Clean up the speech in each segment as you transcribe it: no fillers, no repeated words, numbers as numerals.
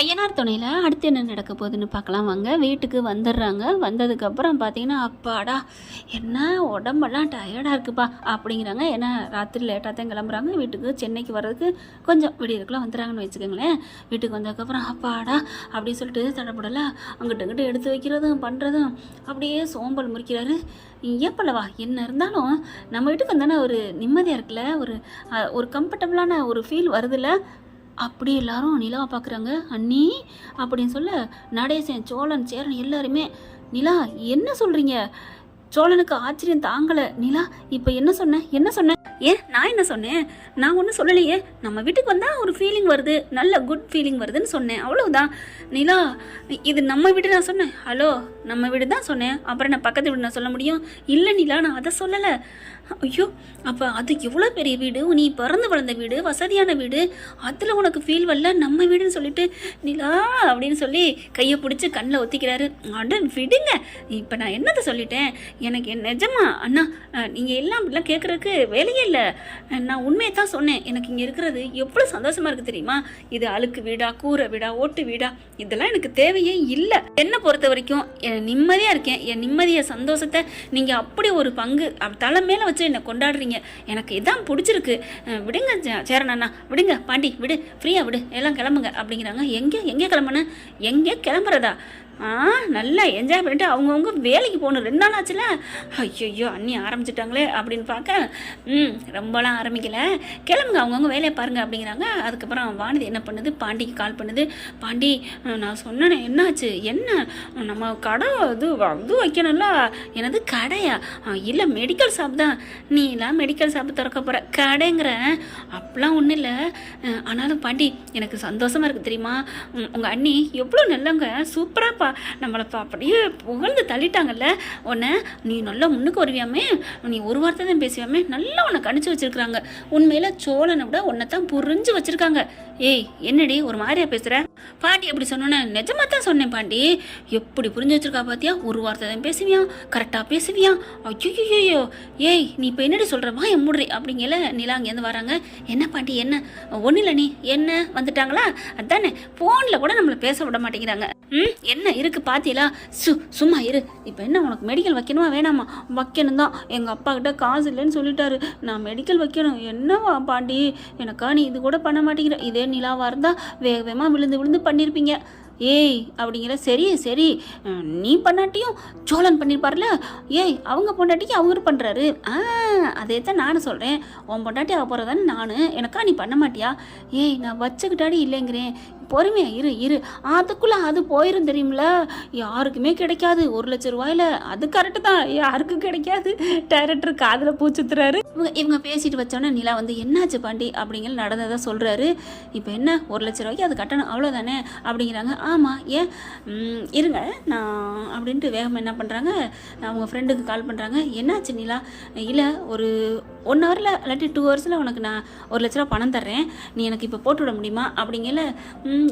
ஐயனார் துணையில் அடுத்து என்ன நடக்க போகுதுன்னு பார்க்கலாம் வாங்க. வீட்டுக்கு வந்துடுறாங்க. வந்ததுக்கப்புறம் பார்த்தீங்கன்னா, அப்பாடா என்ன உடம்பெல்லாம் டயர்டாக இருக்குப்பா அப்படிங்கிறாங்க. ஏன்னா ராத்திரி லேட்டாக தான் கிளம்புறாங்க. வீட்டுக்கு சென்னைக்கு வர்றதுக்கு கொஞ்சம் விடியதுக்குலாம் வந்துடுறாங்கன்னு வச்சுக்கோங்களேன். வீட்டுக்கு வந்ததுக்கப்புறம் அப்பாடா அப்படின்னு சொல்லிட்டு தடப்படலாம் அங்கிட்ட இங்கிட்ட எடுத்து வைக்கிறதும் பண்ணுறதும் அப்படியே சோம்பல் முறிக்கிறாரு. ஏப்பல்லவா என்ன இருந்தாலும் நம்ம வீட்டுக்கு வந்தானே ஒரு நிம்மதியாக இருக்குல்ல, ஒரு கம்ஃபர்டபுளான ஒரு ஃபீல் வருதுல்ல. அப்படி எல்லாரும் நிலாவை பார்க்குறாங்க. அண்ணி அப்படின்னு சொல்ல நடேசன், சோழன், சேரன் எல்லாருமே நிலா என்ன சொல்கிறீங்க? சோழனுக்கு ஆச்சரியம் தாங்கலை. நிலா இப்போ என்ன சொன்னேன்? ஏன் நான் என்ன சொன்னேன்? நான் ஒன்றும் சொல்லலையே. நம்ம வீட்டுக்கு வந்தால் ஒரு ஃபீலிங் வருது, நல்ல குட் ஃபீலிங் வருதுன்னு சொன்னேன், அவ்வளோதான். நிலா இது நம்ம வீடு நான் சொன்னேன். ஹலோ நம்ம வீடு தான் சொன்னேன். அப்புறம் நான் பக்கத்து வீடு நான் சொல்ல முடியும்? இல்லை நிலா நான் அதை சொல்லலை. ஐயோ அப்போ அது எவ்வளோ பெரிய வீடு, நீ பிறந்து வளர்ந்த வீடு, வசதியான வீடு, அதில் உனக்கு ஃபீல் வரல, நம்ம வீடுன்னு சொல்லிட்டு நிலா அப்படின்னு சொல்லி கையை பிடிச்சி கண்ணில் ஒத்திக்கிறாரு. அட விடுங்க, இப்போ நான் என்னத்தை சொல்லிட்டேன்? எனக்கு நிஜமா அண்ணா நீங்கள் எல்லாம் அப்படிலாம் கேட்குறதுக்கு வேலையே இல்லை. நான் உண்மையை தான் சொன்னேன். எனக்கு இங்கே இருக்கிறது எவ்வளோ சந்தோஷமாக இருக்குது தெரியுமா? இது அழுக்கு வீடா, கூரை வீடா, ஓட்டு வீடா, இதெல்லாம் எனக்கு தேவையே இல்லை. என்னை பொறுத்த வரைக்கும் நிம்மதியாக இருக்கேன். என் நிம்மதியை சந்தோஷத்தை நீங்கள் அப்படி ஒரு பங்கு தலை மேலே வச்சு என்னை கொண்டாடுறீங்க. எனக்கு இதான் பிடிச்சிருக்கு. விடுங்க சேரணண்ணா, விடுங்க பாண்டி, விடு, ஃப்ரீயாக விடு, எல்லாம் கிளம்புங்க அப்படிங்கிறாங்க. எங்கே கிளம்புனேன்? எங்கே கிளம்புறதா? நல்லா என்ஜாய் பண்ணிட்டு அவங்கவுங்க வேலைக்கு போகணும். 2 நாள் ஆச்சுல. ஐயோ அண்ணி ஆரம்பிச்சிட்டாங்களே அப்படின்னு பார்க்க ரொம்பலாம் ஆரம்பிக்கல, கிளம்புங்க அவங்கவுங்க வேலையை பாருங்க அப்படிங்கிறாங்க. அதுக்கப்புறம் வானதி என்ன பண்ணுது, பாண்டிக்கு கால் பண்ணுது. பாண்டி நான் சொன்னேன், என்னாச்சு? என்ன நம்ம கடை இது வைக்கணும்ல. எனது கடையா? இல்லை மெடிக்கல் ஷாப் தான். நீ எல்லாம் மெடிக்கல் ஷாப் திறக்க போகிற, கடைங்கிற அப்படிலாம் ஒன்றும் இல்லை. ஆனாலும் பாண்டி எனக்கு சந்தோஷமாக இருக்குது தெரியுமா? உங்கள் அண்ணி எவ்வளோ நல்லவங்க, சூப்பராக நம்மளை அப்படியே புகழ்ந்து தள்ளிட்டாங்கல்ல. உன்னை நீ நல்லா முன்னுக்கு வருவியாமே, நீ ஒரு வார்த்தை தான் பேசுவியாமே, நல்லா உன்னை கணிச்சு வச்சிருக்கிறாங்க. உண்மையில சோழனை விட உன்னை தான் புரிஞ்சு வச்சிருக்காங்க. ஏய் என்னடி ஒரு மாதிரியா பேசுற? பாண்டி அப்படி சொன்னோன்னே நிஜமா தான் சொன்னேன் பாண்டி. எப்படி புரிஞ்சு வச்சிருக்கா பாத்தியா? ஒரு வார்த்தை தான் பேசுவியா, கரெக்டாக பேசுவியா? ஐயோ ஏய் நீ இப்போ என்னடி சொல்கிறவா என் முடுறி அப்படிங்கல. நிலா அங்கேருந்து வராங்க. என்ன பாண்டி என்ன? ஒன்றும் இல்லை, நீ என்ன வந்துட்டாங்களா? அதானே ஃபோனில் கூட நம்மளை பேச விட மாட்டேங்கிறாங்க. என்ன இருக்கு பாத்தியலா? சும்மா இரு. இப்போ என்ன உனக்கு மெடிக்கல் வைக்கணுமா வேணாமா? வைக்கணும் தான். எங்கள் அப்பா கிட்ட காசு இல்லைன்னு சொல்லிட்டாரு, நான் மெடிக்கல் வைக்கணும். என்னவா பாண்டி எனக்கா நீ இது கூட பண்ண மாட்டேங்கிற? இதே நிலாவாக இருந்தால் வேகமாக விழுந்து பண்ணியிருப்பீங்க. ஏய் அப்படிங்கிற. சரி நீ பண்ணாட்டியும் சோழன் பண்ணியிருப்பார்ல. ஏய் அவங்க பொண்டாட்டிக்கு அவர் பண்ணுறாரு. அதே தான் நானும் சொல்கிறேன். உன் பொண்டாட்டி ஆக போகிறதானே நான். எனக்கா நீ பண்ண மாட்டியா? ஏய் நான் வச்சுக்கிட்டாடி இல்லைங்கிறேன். பொறுமையா இரு. அதுக்குள்ளே அது போயிரும் தெரியுமில. யாருக்குமே கிடைக்காது 1 லட்ச ரூபாயில். அது கரெக்டு தான், யாருக்கும் கிடைக்காது. டைரக்டர் காதில் பூச்சுத்துறாரு. இவங்க பேசிட்டு வச்சோன்னே நிலா வந்து என்னாச்சு பாண்டி அப்படிங்கிற நடந்ததை சொல்கிறாரு. இப்போ என்ன 1 லட்ச ரூபாய்க்கு அது கட்டணும் அவ்வளோதானே அப்படிங்கிறாங்க. ஆமாம் ஏன் இருங்க நான் அப்படின்ட்டு வேகமாக என்ன பண்ணுறாங்க, அவங்க ஃப்ரெண்டுக்கு கால் பண்ணுறாங்க. என்னாச்சு நிலா? இல்லை ஒரு 1 ஹவரில் இல்லாட்டி 2 ஹவர்ஸில் உனக்கு நான் 1 லட்ச ரூபா பணம் தர்றேன், நீ எனக்கு இப்போ போட்டு விட முடியுமா அப்படிங்கல.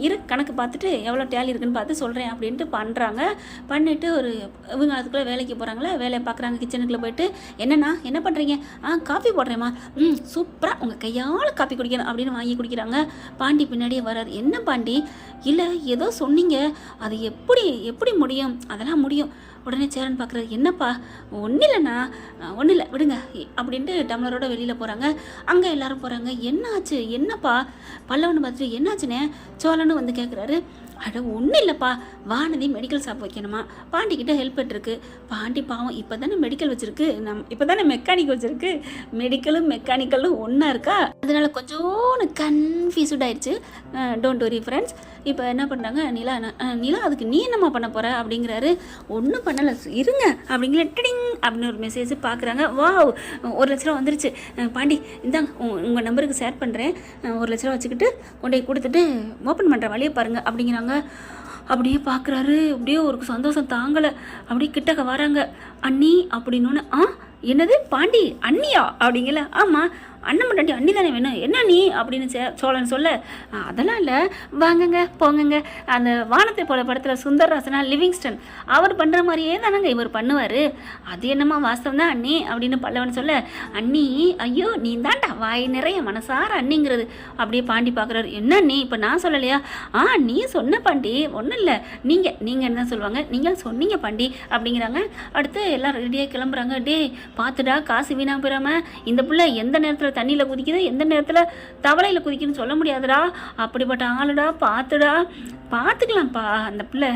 இரு கணக்கு பார்த்துட்டு எவ்வளோ டேலி இருக்குன்னு பார்த்து சொல்கிறேன் அப்படின்ட்டு பண்ணுறாங்க. பண்ணிவிட்டு இவங்க அதுக்குள்ளே வேலைக்கு போகிறாங்களே, வேலையை பார்க்குறாங்க. கிச்சனுக்குள்ளே போயிட்டு என்ன பண்ணுறீங்க? காஃபி போடுறேம்மா. சூப்பராக உங்கள் கையால் காஃபி குடிக்கணும் அப்படின்னு வாங்கி குடிக்கிறாங்க. பாண்டி பின்னாடியே வர்றாரு. என்ன பாண்டி? இல்லை ஏதோ சொன்னீங்க, அது எப்படி முடியும்? அதெல்லாம் முடியும். உடனே சேரன் பார்க்குறாரு. என்னப்பா? ஒன்றும் இல்லைண்ணா, ஒன்றும் இல்லை விடுங்க அப்படின்ட்டு டம்ளரோட வெளியில் போகிறாங்க. அங்கே எல்லோரும் போகிறாங்க. என்னாச்சு என்னப்பா? பல்லவனை பார்த்துட்டு என்னாச்சுண்ணே சோழன்னு வந்து கேட்குறாரு. அட ஒன்றும் இல்லைப்பா, வானதி மெடிக்கல் ஷாப் வைக்கணுமா, பாண்டிக்கிட்ட ஹெல்ப் பண்ணிருக்கு. பாண்டி பாவம் இப்போ தானே மெடிக்கல் வச்சுருக்கு, இப்போ தானே மெக்கானிக் வச்சுருக்கு. மெடிக்கலும் மெக்கானிக்கலும் ஒன்றா இருக்கா, அதனால் கொஞ்சோன்னு கன்ஃபியூஸ்ட் ஆயிடுச்சு. Don't worry friends. இப்போ என்ன பண்ணுறாங்க, நிலா அதுக்கு நீ என்னம்மா பண்ண போகிற அப்படிங்கிறாரு. ஒன்றும் பண்ணலை இருங்க அப்படிங்கிற. டிடிங் அப்படின்னு ஒரு மெசேஜ் பார்க்குறாங்க. வாவ் 1 லட்ச ரூபா வந்துருச்சு. பாண்டி இந்தாங்க உங்கள் நம்பருக்கு ஷேர் பண்ணுறேன், 1 லட்ச ரூபா வச்சுக்கிட்டு கொண்டு போய் கொடுத்துட்டு ஓப்பன் பண்ணுற வழியை பாருங்கள் அப்படிங்கிறாங்க. அப்படியே பார்க்குறாரு. அப்படியே ஒரு சந்தோஷம் தாங்கலை. அப்படியே கிட்டக்க வராங்க. அண்ணி அப்படின்னு. என்னது பாண்டி அண்ணியா அப்படிங்கல. ஆமாம் அண்ணன் பொண்டாட்டி அண்ணி தானே வேணும், என்ன நீ அப்படின்னு சோழன் சொல்ல, அதெல்லாம் இல்லை, வாங்கங்க போங்கங்க, அந்த வானத்தை போல படத்தில் சுந்தர்ராசனா லிவிங்ஸ்டன் அவர் பண்ணுற மாதிரியே தானங்க இவர் பண்ணுவார், அது என்னம்மா வாஸ்தவம் தான் அண்ணி அப்படின்னு பல்லவன் சொல்ல, அண்ணி ஐயோ நீ தான்டா வாய் நிறைய மனசார அண்ணிங்கிறது. அப்படியே பாண்டி பார்க்குறாரு, என்ன நீ இப்போ நான் சொல்லலையா? நீ சொன்ன பாண்டி, ஒன்றும் இல்லை, நீங்கள் என்ன சொல்லுவாங்க, நீங்கள் சொன்னீங்க பாண்டி அப்படிங்கிறாங்க. அடுத்து எல்லாம் ரெடியாக கிளம்புறாங்க. டே பார்த்துடா காசு வீணாக போயிடாம, இந்த பிள்ளை எந்த நேரத்தில் தண்ணியில் குதிக்குது எந்த நேரத்தில் தவளையில் குதிக்குதுன்னு சொல்ல முடியாதுடா, அப்படிப்பட்ட ஆளுடா, பார்த்துக்கலாம்ப்பா அந்த பிள்ளை,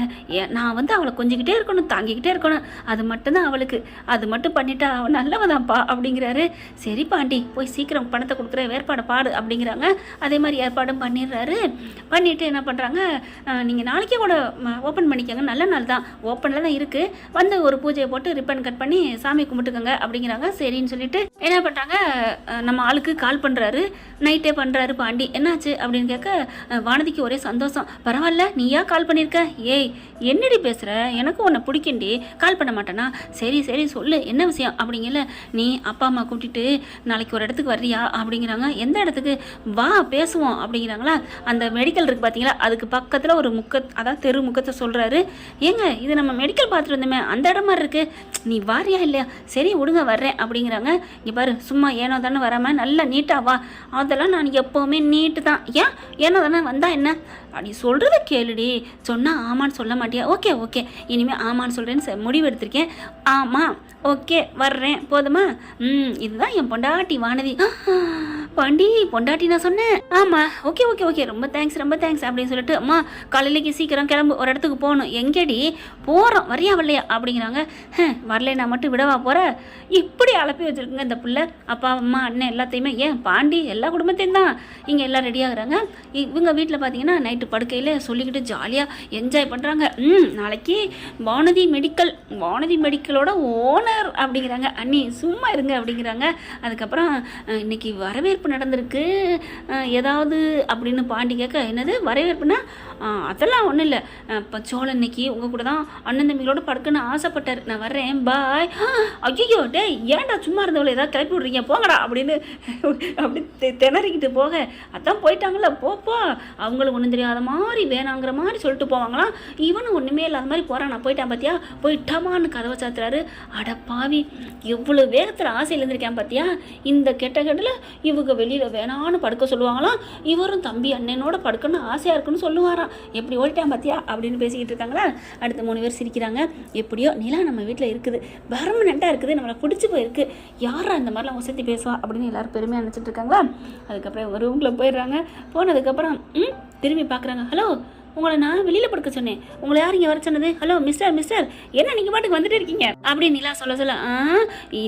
நான் வந்து அவளை கொஞ்சிக்கிட்டே இருக்கணும், தாங்கிக்கிட்டே இருக்கணும், அது மட்டும்தான் அவளுக்கு, அது மட்டும் பண்ணிட்டா அவள் நல்லவதான்ப்பா அப்படிங்கிறாரு. சரி பாண்டி போய் சீக்கிரம் பணத்தை கொடுக்குற ஏற்பாடை பாடு அப்படிங்கிறாங்க. அதே மாதிரி ஏற்பாடும் பண்ணிடுறாரு. பண்ணிவிட்டு என்ன பண்ணுறாங்க, நீங்கள் நாளைக்கே கூட ஓப்பன் பண்ணிக்கோங்க, நல்ல நாள் தான், ஓப்பனில் தான் இருக்குது, வந்து ஒரு பூஜையை போட்டு ரிப்பன் கட் பண்ணி சாமி கும்பிட்டுக்கோங்க அப்படிங்கிறாங்க. சரின்னு சொல்லிட்டு என்ன பண்ணுறாங்க, நம்ம ஆளுக்கு கால் பண்ணுறாரு, நைட்டே பண்ணுறாரு பாண்டி. என்னாச்சு அப்படின்னு கேட்க வானதிக்கு ஒரே சந்தோஷம். பரவாயில்ல நீயா கால் பண்ணியிருக்க, ஏய் என்னடி பேசுகிற, எனக்கு உன்னை பிடிக்கண்டி, கால் பண்ண மாட்டேனா, சரி சரி சொல்லு என்ன விஷயம் அப்படிங்கல, நீ அப்பா அம்மா கூட்டிகிட்டு நாளைக்கு ஒரு இடத்துக்கு வர்றியா அப்படிங்கிறாங்க. எந்த இடத்துக்கு, வா பேசுவோம் அப்படிங்கிறாங்களா. அந்த மெடிக்கல் இருக்குது பார்த்தீங்களா, அதுக்கு பக்கத்தில் ஒரு அதாவது தெரு முக்கத்தை சொல்கிறாரு. ஏங்க இது நம்ம மெடிக்கல் பார்த்துட்டு வந்தோமே அந்த இடம் மாதிரி இருக்குது, நீ வாரியா இல்லையா, சரி விடுங்க வர்றேன் அப்படிங்கிறாங்க. இங்கே பாரு சும்மா ஏனோ தானே வராமல் நல்லா நீட்டாக வா, அதெல்லாம் நான் எப்போவுமே நீட்டு தான், ஏனோ தானே வந்தா என்ன, அப்படி சொல்கிறத கேளுடி, சொன்னால் ஆமான்னு சொல்ல மாட்டியா, ஓகே ஓகே இனிமேல் ஆமான்னு சொல்கிறேன்னு முடிவு எடுத்திருக்கேன், ஆமாம் ஓகே வர்றேன் போதுமா, இதுதான் என் பொண்டாட்டி வானதி. பாண்டி பொண்டாட்டி நான் சொன்னேன், ஆமாம் ஓகே ஓகே ஓகே ரொம்ப தேங்க்ஸ் அப்படின்னு சொல்லிட்டு, அம்மா காலையிலேக்கு சீக்கிரம் கிளம்பு, ஒரு இடத்துக்கு போகணும், எங்கேடி போகிறோம் வரியா வரலையா அப்படிங்கிறாங்க. வரலையா மட்டும் விடவா போகிற, இப்படி அலப்பி வச்சுருக்குங்க இந்த பிள்ளை, அப்பா அம்மா அண்ணன் எல்லாத்தையுமே, ஏன் பாண்டி எல்லா குடும்பத்தையும் தான். இங்கே எல்லாம் ரெடி ஆகுறாங்க. இவங்க வீட்டில் பார்த்தீங்கன்னா நைட்டு படுக்கையில் சொல்லிக்கிட்டு ஜாலியாக என்ஜாய் பண்ணுறாங்க. நாளைக்கு வானதி மெடிக்கலோட ஓனர் அப்படிங்கிறாங்க. அண்ணி சும்மா இருங்க அப்படிங்கிறாங்க. அதுக்கப்புறம் இன்னைக்கு வரவேற்பு நடந்திருக்கு ஏதாவது அப்படின்னு பாண்டி கேட்க, என்னது வரவேற்புனா, அதெல்லாம் ஒன்றும் இல்லை, இப்போ சோழன் இன்னைக்கு உங்கள் கூட தான் அண்ணன் தம்பிகளோட படுக்கன்னு ஆசைப்பட்டார், நான் வர்றேன் பாய். ஐயோ டே ஏன்டா சும்மா இருந்தவளை ஏதாவது கிளப்பி விட்றீங்க போங்கடா அப்படின்னு அப்படி திணறிக்கிட்டு போக, அதான் போயிட்டாங்களா போ, அவங்களுக்கு ஒன்றும் தெரியாத மாதிரி வேணாங்கிற மாதிரி சொல்லிட்டு போவாங்களாம். இவனும் ஒன்றுமே இல்லாத மாதிரி போகிறான், நான் போயிட்டான் பார்த்தியா, போயிட்டாமான்னு கதவை சாத்துறாரு. அட பாவி எவ்வளோ வேகத்தில் ஆசையில் இருந்திருக்கேன் பார்த்தியா, இந்த கெட்டல இவங்க வெளியில் வேணான்னு படுக்க சொல்லுவாங்களாம், இவரும் தம்பி அண்ணனோட படுக்கணும்னு ஆசையாக இருக்குன்னு சொல்லுவாராம், எப்படி ஓடிட்டான் பார்த்தியா அப்படின்னு பேசிக்கிட்டு இருக்காங்களா. அடுத்து 3 பேர் சிரிக்கிறாங்க. எப்படியோ நிலா நம்ம வீட்டில் இருக்குது, பர்மனெண்ட்டாக இருக்குது, நம்மளை பிடிச்சி போயிருக்கு, யாரா இந்த மாதிரிலாம் வசதி பேசுவா அப்படின்னு எல்லாரும் பெருமையாக நினச்சிட்டு இருக்காங்களா. அதுக்கப்புறம் ஒரு ரூமில் போயிடுறாங்க. போனதுக்கப்புறம் திரும்பி பார்க்குறாங்க. ஹலோ உங்களை நான் வெளியில் படுக்க சொன்னேன், உங்களை யார் இங்கே வர சொன்னது, ஹலோ மிஸ்டர் என்ன நீங்கள் பாட்டுக்கு வந்துட்டு இருக்கீங்க அப்படின்னு நிலா சொல்ல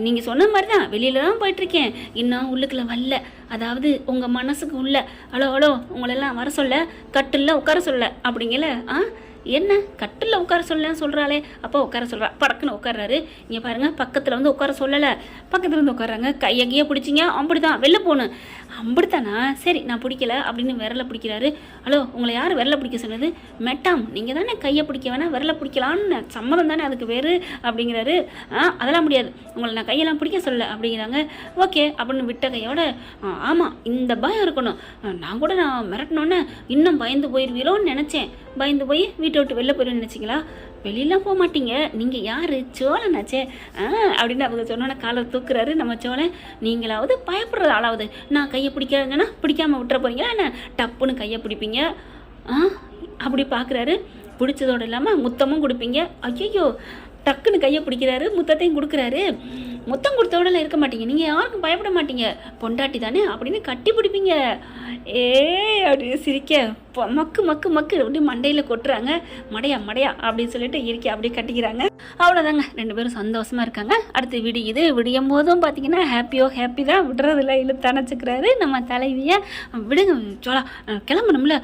நீங்கள் சொன்ன மாதிரி தான் வெளியில் தான் போயிட்டுருக்கேன், இன்னும் உள்ளுக்குள்ள வரல, அதாவது உங்கள் மனசுக்கு உள்ள ஹலோ உங்களெல்லாம் வர சொல்ல, கட்டில் உட்கார சொல்ல அப்படிங்கல. என்ன கட்டில் உட்கார சொல்லலன்னு சொல்கிறாளே, அப்போ உட்கார சொல்கிறா, படக்குன்னு உட்கார்றாரு. இங்கே பாருங்கள் பக்கத்தில் வந்து உட்கார சொல்லலை, பக்கத்தில் வந்து உட்காராங்க. கையகையே பிடிச்சிங்க, அப்படி தான் வெளில போகணும், அப்படித்தானா, சரி நான் பிடிக்கல அப்படின்னு விரலை பிடிக்கிறாரு. ஹலோ உங்களை யார் விரலை பிடிக்க சொன்னது, மெட்டாம் நீங்கள் தானே கையை பிடிக்க வேணாம் விரலை பிடிக்கலான்னு சம்மதம் தானே அதுக்கு வேறு அப்படிங்கிறாரு. அதெல்லாம் முடியாது, உங்களை நான் கையெல்லாம் பிடிக்க சொல்லலை அப்படிங்கிறாங்க. ஓகே அப்படின்னு விட்ட கையோட, ஆமாம் இந்த பயம் இருக்கணும், நான் மிரட்டினோன்னே இன்னும் பயந்து போயிடுவீரோன்னு நினச்சேன், பயந்து போய் வீட்டை விட்டு வெளில போயிடுன்னு நினச்சிங்களா, வெளியிலாம் போக மாட்டீங்க, நீங்கள் யார் சோழனாச்சே அப்படின்னு அவங்க சொன்னோன்னே காலை தூக்குறாரு நம்ம சோழன். நீங்களாவது பயப்படுறது ஆளாவது, நான் கையை பிடிக்கிறேங்கன்னா பிடிக்காமல் விட்டுற போறீங்களா என்ன, டப்புன்னு கையை பிடிப்பீங்க அப்படி பார்க்குறாரு. பிடிச்சதோடு இல்லாமல் முத்தமும் கொடுப்பீங்க. ஐயோ டக்குன்னு கையை பிடிக்கிறாரு, முத்தத்தையும் கொடுக்குறாரு. முத்தம் கொடுத்தோடலாம் இருக்க மாட்டீங்க, நீங்கள் யாருக்கும் பயப்பட மாட்டீங்க, பொண்டாட்டி தானே அப்படின்னு கட்டி பிடிப்பீங்க. அப்படின்னு சிரிக்க மக்கு மக்கு மக்கு அப்படி மண்டையில் கொட்டுறாங்க. மடையா அப்படின்னு சொல்லிட்டு இருக்கி அப்படியே கட்டிக்கிறாங்க. அவ்வளோதாங்க, 2 பேரும் சந்தோஷமாக இருக்காங்க. அடுத்து விடியும் போதும் பார்த்தீங்கன்னா ஹாப்பி தான், விடுறதில்ல, இழுத்து அணைச்சிக்கிறாரு நம்ம தலைவியை. விடுங்க சோழா கிளம்பணும்ல,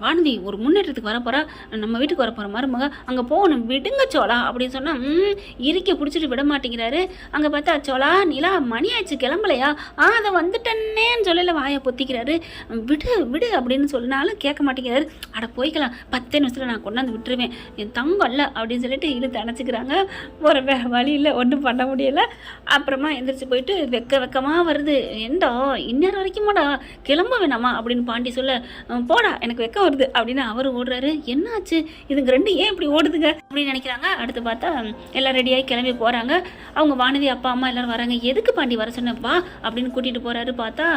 வானதி ஒரு முன்னேற்றத்துக்கு வரப்போகிறா, நம்ம வீட்டுக்கு வரப்போகிற மருமக, அங்கே போகணும் விடுங்க சோழா அப்படின்னு சொன்னால் இறுக்கி பிடிச்சிட்டு விட மாட்டேங்கிறாரு. அங்கே பார்த்தா சோழா நிலா மணி ஆயிடுச்சு கிளம்பலையா, அதை வந்துட்டேன்னேன்னு சொல்லல வாயை பொத்திக்கிறாரு. விடு அப்படின்னு சொன்னாலும் கேட்க மாட்டேங்கிறாரு. அப்படிங்கிறாரு. அட போய்க்கலாம், 10 நிமிஷத்தில் நான் கொண்டாந்து விட்டுருவேன், என் தங்கம் இல்லை அப்படின்னு சொல்லிட்டு இழுத்து அணைச்சிக்கிறாங்க. ஒரு வழி இல்லை, ஒன்றும் பண்ண முடியலை. அப்புறமா எந்திரிச்சு போயிட்டு வெக்கமாக வருது. ஏண்டா இந்நேரம் வரைக்குமாடா கிளம்ப வேணாமா அப்படின்னு பாண்டி சொல்ல, போடா எனக்கு வெக்கம் வருது அப்படின்னு அவர் ஓடுறாரு. என்னாச்சு இதுங்க ரெண்டு ஏன் இப்படி ஓடுதுங்க அப்படின்னு நினைக்கிறாங்க. அடுத்து பார்த்தா எல்லாம் ரெடியாகி கிளம்பி போகிறாங்க. அவங்க வானதி அப்பா அம்மா எல்லாரும் வராங்க. எதுக்கு பாண்டி வர சொன்னப்பா அப்படின்னு கூட்டிகிட்டு போகிறாரு. பார்த்தா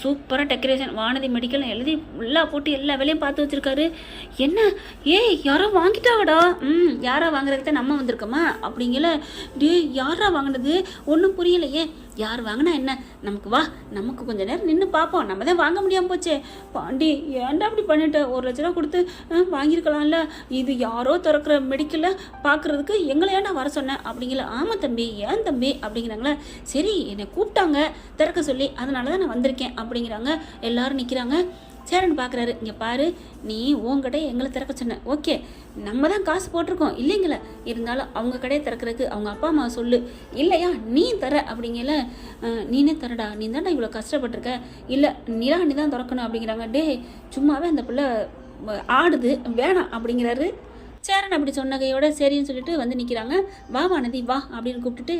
சூப்பராக டெக்கரேஷன், வானதி மெடிக்கல் எழுதி ஃபுல்லாக போட்டு எல்லா வேலையும் பார்த்து வச்சுருக்காரு. என்ன யாரோ வாங்கிட்டாவடா? யாரா வாங்குறதுக்கு நம்ம வந்திருக்கோமா அப்படிங்கல. யாரா வாங்கினது ஒன்றும் புரியலையே. யார் வாங்கினா என்ன, நமக்கு வா, நமக்கு கொஞ்சம் நேரம் நின்று பார்ப்போம், நம்ம தான் வாங்க முடியாமல் போச்சே. பாண்டி ஏன்டா அப்படி பண்ணிட்டு 1 லட்ச ரூபா கொடுத்து வாங்கியிருக்கலாம்ல, இது யாரோ திறக்கிற மெடிக்கலில் பார்க்குறதுக்கு எங்களை ஏன்டா வர சொன்னேன் அப்படிங்கல. ஆமாம் தம்பி, ஏன் தம்பி அப்படிங்கிறாங்களே. சரி என்னை கூப்பிட்டாங்க திறக்க சொல்லி, அதனால தான் நான் வந்திருக்கேன் அப்படிங்கிறாங்க. எல்லாரும் நிற்கிறாங்க. சேரன் பார்க்குறாரு. இங்கே பாரு, நீ உன் கடையை எங்களை திறக்க சொன்ன, ஓகே, நம்ம தான் காசு போட்டிருக்கோம் இல்லைங்கள, இருந்தாலும் அவங்க கடையை திறக்கிறதுக்கு அவங்க அப்பா அம்மா சொல்லு, இல்லையா நீ தர அப்படிங்கல. நீனே தரடா, நீ தான்டா இவ்வளோ கஷ்டப்பட்டிருக்க, இல்லை நிலா நீ தான் திறக்கணும் அப்படிங்கிறாங்க. டே சும்மாவே அந்த பிள்ளை ஆடுது வேணாம் அப்படிங்கிறாரு. சேரன் அப்படி சொன்னகையோட சரின்னு சொல்லிட்டு வந்து நிற்கிறாங்க. வா வானதி வா அப்படின்னு கூப்பிட்டுட்டு,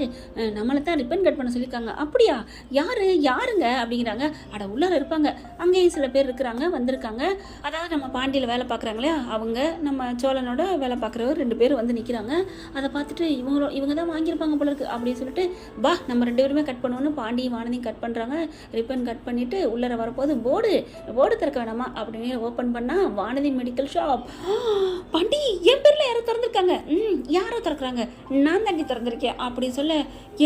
நம்மளை தான் ரிப்பன் கட் பண்ண சொல்லியிருக்காங்க. அப்படியா, யாருங்க அப்படிங்கிறாங்க. அட உள்ளார இருப்பாங்க, அங்கேயும் சில பேர் இருக்கிறாங்க வந்திருக்காங்க. அதாவது நம்ம பாண்டியில் வேலை பார்க்குறாங்களே அவங்க, நம்ம சோழனோட வேலை பார்க்குறவர் 2 பேர் வந்து நிற்கிறாங்க. அதை பார்த்துட்டு இவங்க தான் வாங்கியிருப்பாங்க போல இருக்கு அப்படின்னு சொல்லிட்டு, வா நம்ம 2 பேருமே கட் பண்ணுவோன்னு பாண்டியும் வானதியும் கட் பண்ணுறாங்க. ரிப்பன் கட் பண்ணிவிட்டு உள்ளார வரப்போது போர்டு திறக்க வேணாமா அப்படின்னு ஓப்பன் பண்ணால் வானதி மெடிக்கல் ஷாப். பாண்டி என் பேரில் யாரோ திறந்துருக்காங்க. யாரோ திறக்கிறாங்க, நான் தாண்டி திறந்திருக்கேன் அப்படின்னு சொல்ல,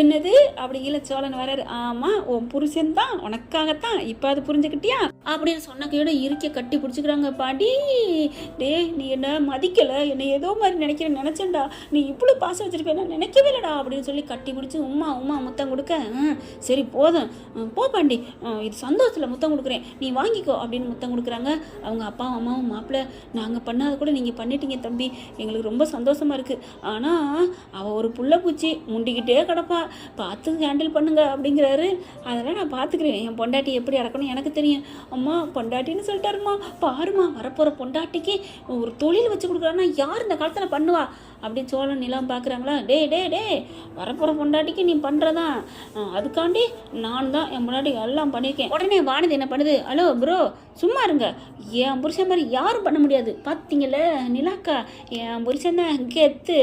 என்னது அப்படிங்கிற சோழன் வராரு. ஆமாம் உன் புருஷன் தான், உனக்காகத்தான், இப்போ அது புரிஞ்சுக்கிட்டியா அப்படின்னு சொன்னக்கையோட இருக்க கட்டி பிடிச்சிக்கிறாங்க. பாண்டி டே நீ என்ன மதிக்கலை, என்னை ஏதோ மாதிரி நினச்சேன்டா, நீ இவ்வளோ பாசம் வச்சிருப்பேன் நான் நினைக்கவே இல்லைடா அப்படின்னு சொல்லி கட்டி பிடிச்சி உமா முத்தம் கொடுக்க, சரி போதும் போ பாண்டி, இது சந்தோஷத்தில் முத்தம் கொடுக்குறேன் நீ வாங்கிக்கோ அப்படின்னு முத்தம் கொடுக்குறாங்க. அவங்க அப்பா அம்மாவும் மாப்பிள்ளை, நாங்கள் பண்ணாத கூட நீங்கள் பண்ணிட்டீங்க தம்பி, எங்களுக்கு ரொம்ப சந்தோஷமாக இருக்குது, ஆனால் அவள் ஒரு புள்ள பூச்சி முண்டிக்கிட்டே கிடப்பா, பார்த்து ஹேண்டில் பண்ணுங்க அப்படிங்கிறாரு. அதெல்லாம் நான் பார்த்துக்கிறேன், என் பொண்டாட்டி எப்படி அடக்கணும் எனக்கு தெரியும். அம்மா பொண்டாட்டின்னு சொல்லிட்டாருமா, பாருமா வரப்போகிற பொண்டாட்டிக்கு ஒரு தொழில் வச்சு கொடுக்குறான்னா யார் இந்த காலத்தில் பண்ணுவா அப்படின்னு சோழன் நிலம் பார்க்குறாங்களா. டே வரப்போகிற பொண்டாட்டிக்கு நீ பண்ணுறதான், அதுக்காண்டி நான் தான் என் பொண்டாட்டி எல்லாம் பண்ணியிருக்கேன். உடனே வானதி என்ன பண்ணுது, ஹலோ ப்ரோ சும்மா இருங்க, என் புருஷன் மாதிரி யாரும் பண்ண முடியாது, பார்த்தீங்கள நிலாக்கா என் புருஷன் தான் கெத்து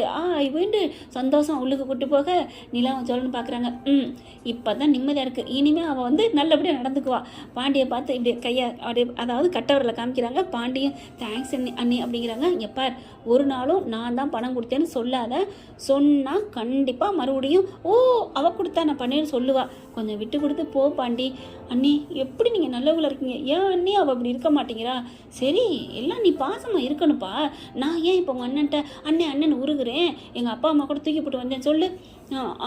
இவண்டு சந்தோஷம் உள்ளுக்கு கூட்டு போக நிலாவும் சோழன்னு பார்க்குறாங்க. இப்போ தான் நிம்மதியாக இருக்குது, இனிமேல் அவள் வந்து நல்லபடியாக நடந்துக்குவா. பாண்டியை பார்த்து இப்படி கையை அப்படி அதாவது கட்டவரில் காமிக்கிறாங்க. பாண்டியும் தேங்க்ஸ் அண்ணி அப்படிங்கிறாங்க. இங்கே பார், ஒரு நாளும் நான் தான் பணம் கொடுத்தேன்னு சொல்லாத, சொன்னால் கண்டிப்பாக மறுபடியும் அவள் கொடுத்தா நான் பண்ணேன்னு சொல்லுவா, கொஞ்சம் விட்டு கொடுத்து போ பாண்டி. அண்ணி எப்படி நீங்கள் நல்லவங்கள இருக்கீங்க, ஏன் அண்ணி அவள் அப்படி இருக்க மாட்டேங்கிறா, சரி எல்லாம் நீ பாசமாக இருக்கணும்ப்பா, நான் ஏன் இப்போ உங்கள் அண்ணன்ட்ட அண்ணன் உருகுறேன், எங்கள் அப்பா அம்மா கூட தூக்கி போட்டு வந்தேன் சொல்லு.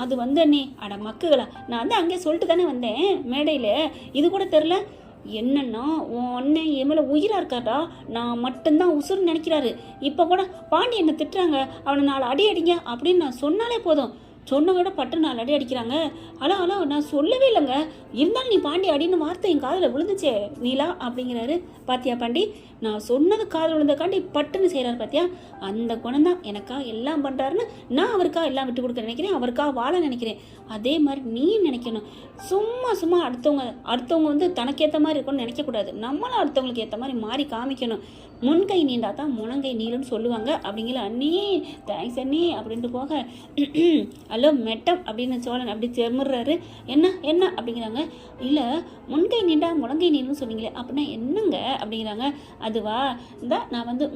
அது வந்து அண்ணி அட மக்குகளா, நான் வந்து அங்கே சொல்லிட்டு தானே வந்தேன் மேடையில், இது கூட தெரில. என்னன்னா உன் அண்ணன் என் மேலே உயிராக இருக்காடா, நான் மட்டும்தான் உசுறு நினைக்கிறாரு. இப்போ கூட பாண்டி என்னை திட்டுறாங்க, அவனை 4 அடி அடிங்க அப்படின்னு நான் சொன்னாலே போதும், சொன்ன விட பட்டு 4 அடி அடிக்கிறாங்க. ஹலோ நான் சொல்லவே இல்லைங்க, இருந்தாலும் நீ பாண்டி அடின்னு வார்த்தை என் காதில் விழுந்துச்சே நீலா அப்படிங்கிறாரு. பாத்தியா பாண்டி, நான் சொன்னது காதில் விழுந்தக்காண்டி பட்டுன்னு செய்கிறாரு பாத்தியா, அந்த குணம் தான் எனக்கா எல்லாம் பண்ணுறாருன்னு நான் அவருக்கா எல்லாம் விட்டு கொடுக்க நினைக்கிறேன், அவருக்கா வாழ நினைக்கிறேன். அதே மாதிரி நீ நினைக்கணும், சும்மா அடுத்தவங்க வந்து தனக்கேற்ற மாதிரி இருக்கணும்னு நினைக்கக்கூடாது, நம்மளும் அடுத்தவங்களுக்கு ஏற்ற மாதிரி மாறி காமிக்கணும். முன்கை நீண்டா தான் முனங்கை நீளுன்னு சொல்லுவாங்க அப்படிங்கிற. அண்ணி தேங்க்ஸ் அண்ணி அப்படின்ட்டு போக, ஹலோ மெட்டம் அப்படின்னு சோழன் அப்படி செமுறாரு. என்ன அப்படிங்கிறாங்க. இல்லை முன்கை நீண்டா முழங்கை நீள்னு சொன்னீங்களே அப்படின்னா என்னங்க அப்படிங்கிறாங்க. அதுவா இந்த நான் வந்து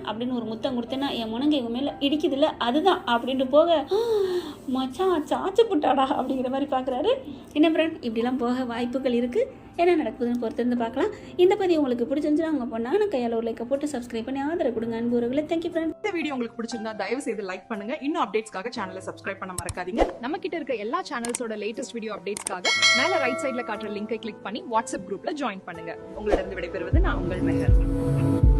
அப்படின்னு ஒரு முத்தம் கொடுத்தேன்னா என் முனங்கை மேலே இடிக்குதில்ல அதுதான் அப்படின்ட்டு போக, மச்சான் சாச்சு புட்டாடா அப்படிங்கிற மாதிரி பார்க்குறாரு. என்ன ஃப்ரெண்ட், இப்படிலாம் போக வாய்ப்புகள் இருக்குது, என்ன நடக்குதுன்னு பொறுத்திருந்து பார்க்கலாம். இந்த பதிவு உங்களுக்கு பிடிச்சிருந்துச்சுன்னா உங்கள் பொண்ணான கையால் ஒரு லைக்கை போட்டு சப்ஸ்கிரைப் பண்ணி ஆதரவு கொடுங்க அன்பு உறவுகளே. Thank you friend. இந்த வீடியோ உங்களுக்கு பிடிச்சிருந்தா தயவு செய்து லைக் பண்ணுங்க. இன்னும் அப்டேட்ஸ்க்காக சேனலை சப்ஸ்கிரைப் பண்ண மறக்காதீங்க. நம்ம கிட்ட இருக்க எல்லா சேனல்ஸோட லேட்டஸ்ட் வீடியோ அப்டேட்ஸ்க்காக மேல ரைட் சைடுல காட்டுற லிங்கை கிளிக் பண்ணி வாட்ஸ்அப் குரூப்ல ஜாயின் பண்ணுங்க. உங்களிடம் விடைபெறுவது நான் உங்கள் மெஹர்.